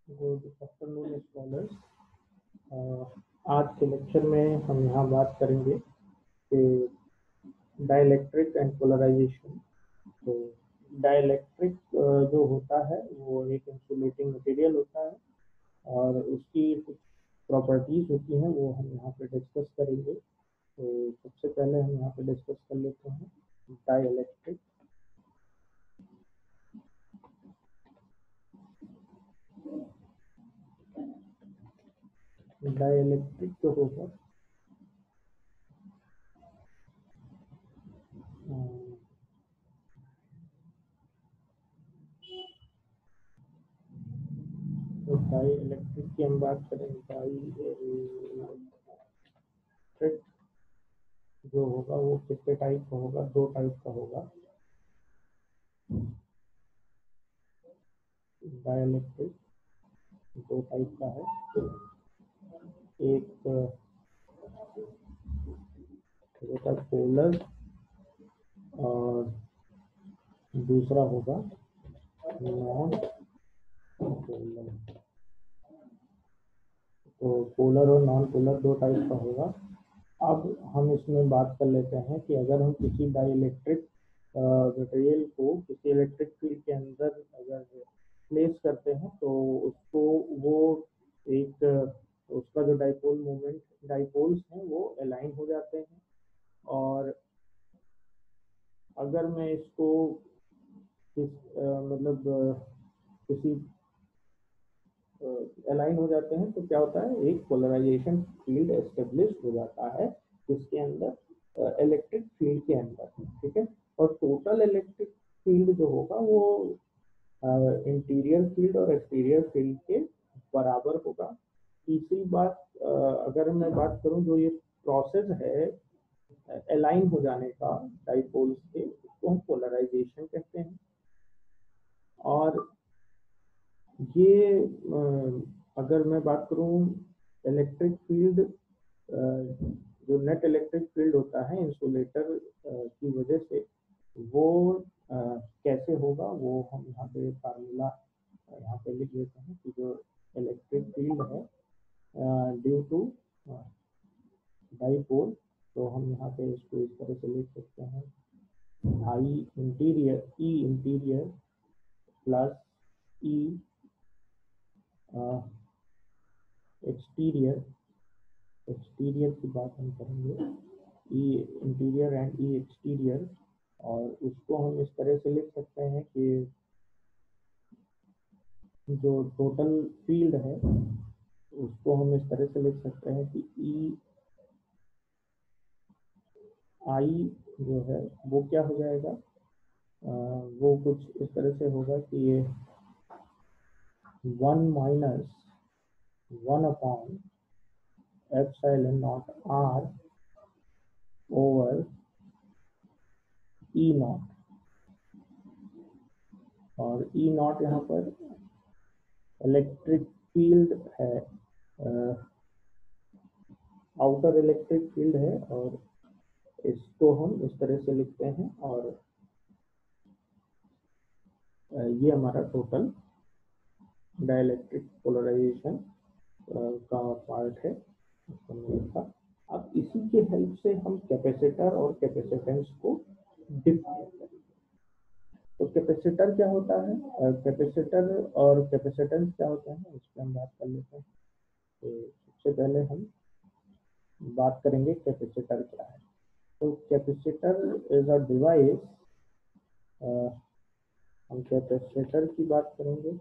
Good afternoon scholars. आज के lecture में हम यहाँ बात करेंगे कि डाइलेक्ट्रिक एंड पोलराइजेशन। तो डाइलेक्ट्रिक जो होता है वो एक इंसुलेटिंग मटेरियल होता है और उसकी कुछ प्रॉपर्टीज होती हैं वो हम यहाँ पे डिस्कस करेंगे। तो सबसे पहले हम यहाँ पे डिस्कस कर लेते हैं डाइलेक्ट्रिक। डाइलेक्ट्रिक जो होगा तो डाई इलेक्ट्रिक की हम बात करें। डाई इलेक्ट्रिक जो होगा वो कितने टाइप का होगा? दो टाइप का होगा। डाइलेक्ट्रिक दो टाइप का है। एक होता है पोलर और दूसरा होगा नॉन पोलर। तो पोलर और नॉन पोलर दो टाइप का होगा। अब हम इसमें बात कर लेते हैं कि अगर हम किसी डाइलेक्ट्रिक मटेरियल को किसी इलेक्ट्रिक फील्ड के अंदर अगर प्लेस करते हैं तो उसको वो एक उसका जो डाइपोल मोमेंट डाइपोल्स हैं वो अलाइन हो जाते हैं। और अगर मैं इसको किसी अलाइन हो जाते हैं तो क्या होता है, एक पोलराइजेशन फील्ड एस्टेब्लिश हो जाता है जिसके अंदर इलेक्ट्रिक फील्ड के अंदर, ठीक है। और टोटल इलेक्ट्रिक फील्ड जो होगा वो इंटीरियर फील्ड और एक्सटीरियर फील्ड के बराबर होगा। तीसरी बात, अगर मैं बात करूं जो ये प्रोसेस है अलाइन हो जाने का डाइपोल्स के, उसको हम पोलराइजेशन कहते हैं। और ये अगर मैं बात करूं इलेक्ट्रिक फील्ड, जो नेट इलेक्ट्रिक फील्ड होता है इंसुलेटर की वजह से वो कैसे होगा वो हम यहाँ पे फार्मूला यहाँ पे लिख देते हैं कि जो इलेक्ट्रिक फील्ड है ड्यू टू डाइपोल, तो हम यहाँ पे इसको इस तरह से लिख सकते हैं आई इंटीरियर ई इंटीरियर प्लस ई एक्सटीरियर। एक्सटीरियर की बात हम करेंगे, ई इंटीरियर एंड ई एक्सटीरियर। और उसको हम इस तरह से लिख सकते हैं कि जो टोटल फील्ड है उसको हम इस तरह से लिख सकते हैं कि ई आई जो है वो क्या हो जाएगा, वो कुछ इस तरह से होगा कि ये 1 - 1/epsilon naught r over E not. और ई नॉट यहाँ पर इलेक्ट्रिक फील्ड है, आउटर इलेक्ट्रिक फील्ड है। और इसको हम इस तरह से लिखते हैं और ये हमारा टोटल डाइलेक्ट्रिक पोलराइजेशन का पार्ट है। अब इसी के हेल्प से हम कैपेसिटर और कैपेसिटेंस को डिफाइन करेंगे। तो कैपेसिटर क्या होता है, कैपेसिटर और कैपेसिटेंस क्या होता है, इस पर हम बात कर लेते हैं। तो सबसे पहले हम बात करेंगे कैपेसिटर क्या है। तो कैपेसिटर इज अ डिवाइस, हम कैपेसिटर की बात करेंगे।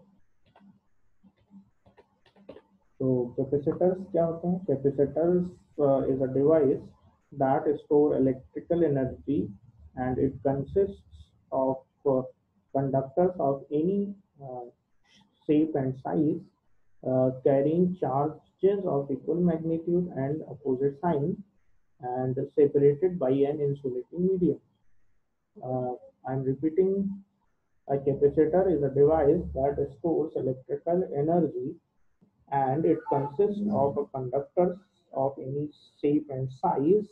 तो कैपेसिटर्स क्या होते हैं? Capacitors is a device that store electrical energy and it consists of conductors of any uh, shape and size, carrying charges of equal magnitude and opposite sign and separated by an insulating medium. I'm repeating, a capacitor is a device that stores electrical energy and it consists of a conductors of any shape and size,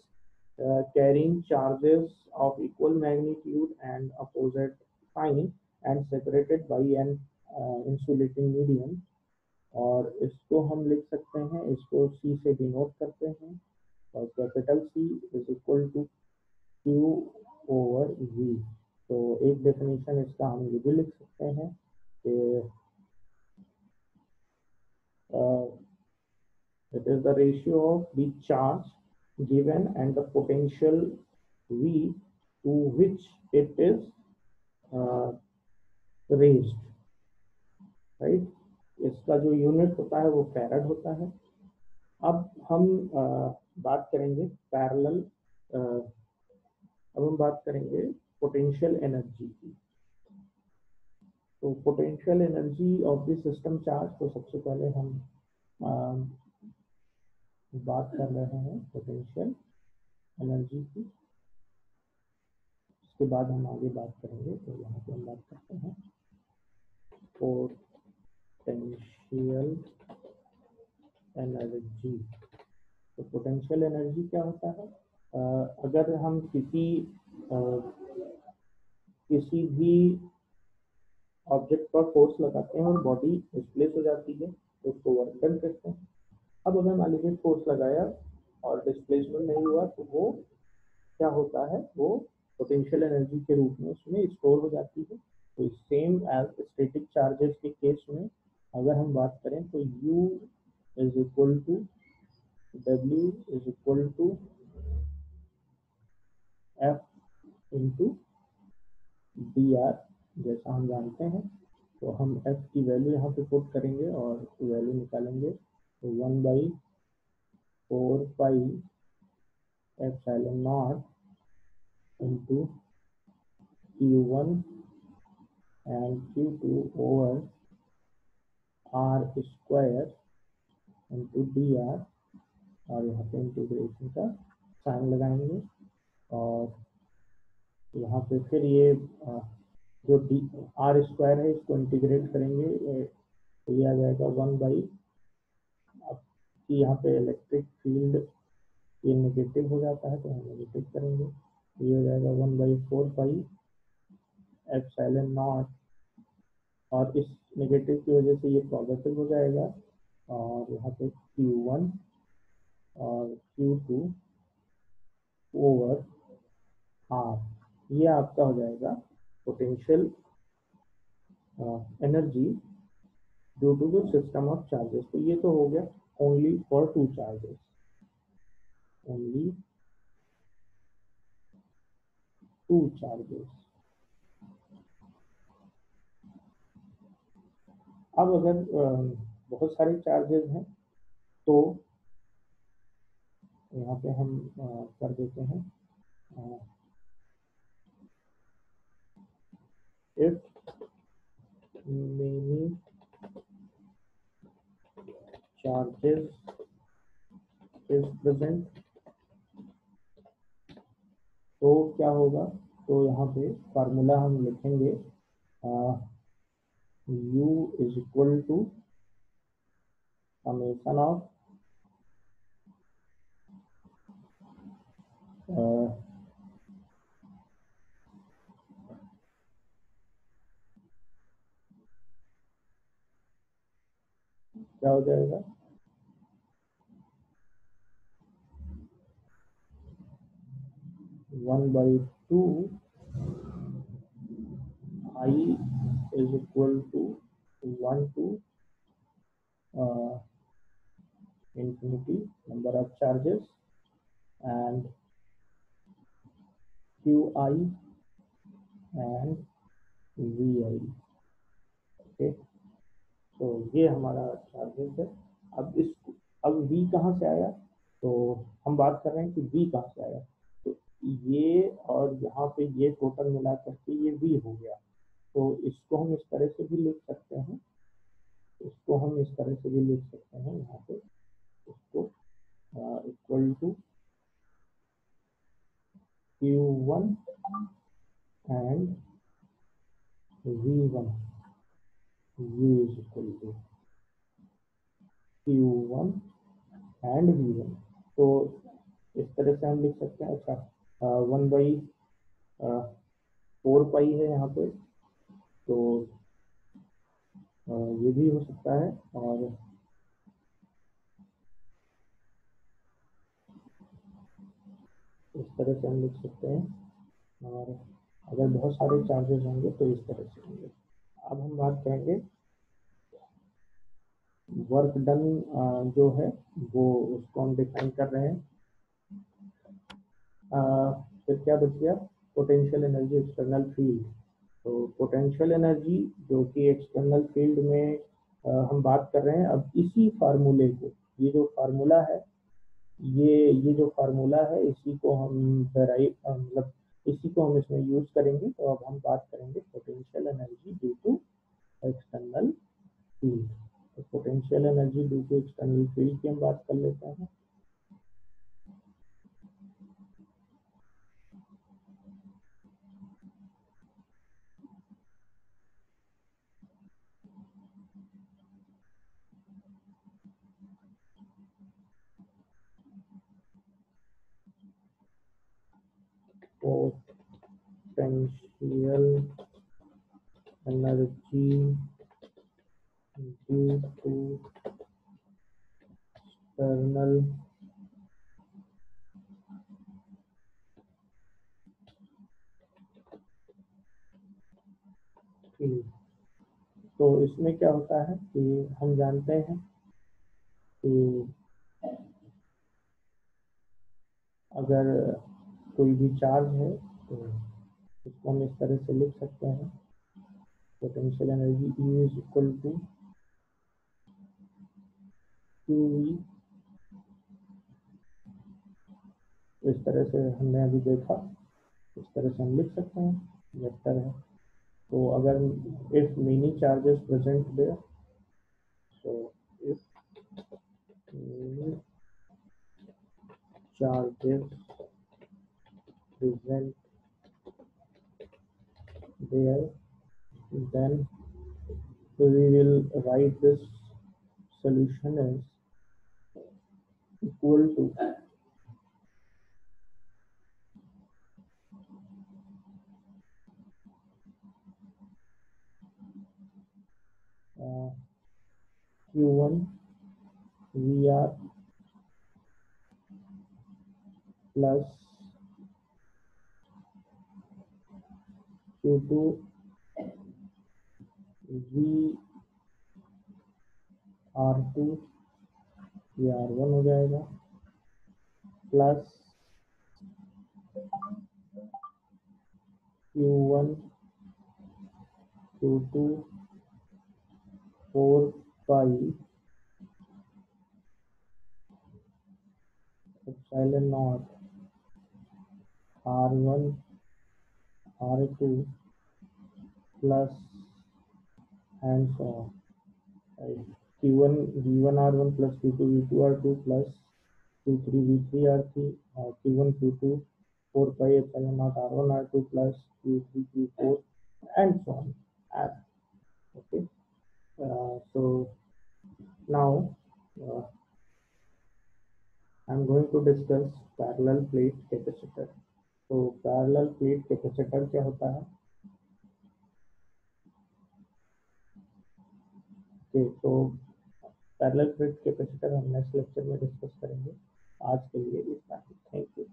carrying charges of equal magnitude and opposite sign and separated by an insulating medium. और इसको हम लिख सकते हैं, इसको सी से denote करते हैं, और capital C is equal to Q over V. तो एक डेफिनेशन इसका हम ये भी लिख सकते हैं कि it is the ratio of the charge given and the potential V to which it is uh, raised, right? इसका जो यूनिट होता है वो फैरड होता है। अब हम बात करेंगे पैरेलल, अब हम बात करेंगे पोटेंशियल एनर्जी की। तो potential energy of the system charge, तो सबसे पहले हम बात कर रहे हैं पोटेंशियल एनर्जी की, उसके बाद हम आगे बात करेंगे। तो यहाँ पे हम बात करते हैं पोटेंशियल एनर्जी। तो पोटेंशियल एनर्जी क्या होता है? अगर हम किसी भी ऑब्जेक्ट पर फोर्स लगाते हैं और बॉडी डिस्प्लेस हो जाती है तो उसको वर्क डन कहते हैं। अब अगर मान लीजिए फोर्स लगाया और डिस्प्लेसमेंट नहीं हुआ तो वो क्या होता है, वो पोटेंशियल एनर्जी के रूप में उसमें स्टोर हो जाती है। तो सेम एज स्टैटिक चार्जेस के केस में अगर हम बात करें तो U is equal to W is equal to F into D R, जैसा हम जानते हैं। तो हम F की वैल्यू यहाँ पे पुट करेंगे और वैल्यू निकालेंगे। तो 1/4 pi epsilon not into Q1 and Q2 over R square into D are, और यहाँ पे इंटीग्रेशन का साइन लगाएंगे। और यहाँ पे फिर ये जो डी आर स्क्वायर है इसको इंटीग्रेट करेंगे, तो ये आ जाएगा 1/, अब यहाँ पे इलेक्ट्रिक फील्ड ये नेगेटिव हो जाता है तो हम नेगेटिव करेंगे, ये हो जाएगा 1/4 पाई एप्सिलॉन नॉट, और इस नेगेटिव की वजह से ये पॉजिटिव हो जाएगा, और यहाँ पे Q1 और Q2 ओवर R, ये आपका हो जाएगा potential energy due to the system of charges. तो ये तो हो गया only for two charges, only two charges. अब अगर बहुत सारे चार्जेस हैं तो यहाँ पे हम कर देते हैं if many charges is present, तो क्या होगा? तो यहाँ पे फार्मूला हम लिखेंगे U is equal to summation of क्या हो जाएगा 1/2 I is equal to 1 to infinity number of charges and Qi and Vi। Okay, तो ये हमारा चार्जेस है। अब V कहाँ से आया? तो हम बात कर रहे हैं कि V कहाँ से आया। तो ये और यहाँ पे ये टोटल मिला करके ये V हो गया। तो इसको हम इस तरह से भी लिख सकते हैं, इसको हम इस तरह से भी लिख सकते हैं यहाँ पे, इसको equal to Q1 and V1, U is equal to Q1 and V1। तो इस तरह से हम लिख सकते हैं। अच्छा, 1/4 पाई है यहाँ पे, तो ये भी हो सकता है। और इस तरह से हम लिख सकते हैं। और अगर बहुत सारे चार्जेस होंगे तो इस तरह से होंगे। अब हम बात करेंगे वर्क डन जो है वो, उसको हम डिफाइन कर रहे हैं। फिर क्या बच गया? Potential energy, external field. तो पोटेंशियल एनर्जी जो कि एक्सटर्नल फील्ड में हम बात कर रहे हैं। अब इसी फार्मूले को, ये जो फार्मूला है, ये जो फार्मूला है, इसी को हम मतलब इसी को हम इसमें यूज करेंगे। तो अब हम बात करेंगे potential energy due to external field. तो potential energy due to external field की हम बात कर लेते हैं। Potential energy due to external field. तो इसमें क्या होता है कि हम जानते हैं कि अगर कोई भी चार्ज है तो इसको हम इस तरह से लिख सकते हैं। Potential energy E is equal to Q V. इस तरह से हमने अभी देखा, इस तरह से हम लिख सकते हैं, वेक्टर है। तो अगर if many charges present there, so if many charges present there, then we will write this solution as equal to Q1 VR plus Q2 VR2, ये R1 हो जाएगा, plus Q1 Q2 4 pi epsilon naught R1 R2 plus and so on, right? Q1 V1 R1 plus Q2 V2 R2 plus Q3 V3 R3, Q1 Q2 4 pi epsilon naught R1 R2 plus Q3 Q4 and so on. Okay. So now I'm going to discuss parallel plate capacitor. तो parallel plate capacitor क्या होता है? Okay, तो parallel plate capacitor हम next lecture में discuss करेंगे। आज के लिए इतना ही। Thank you.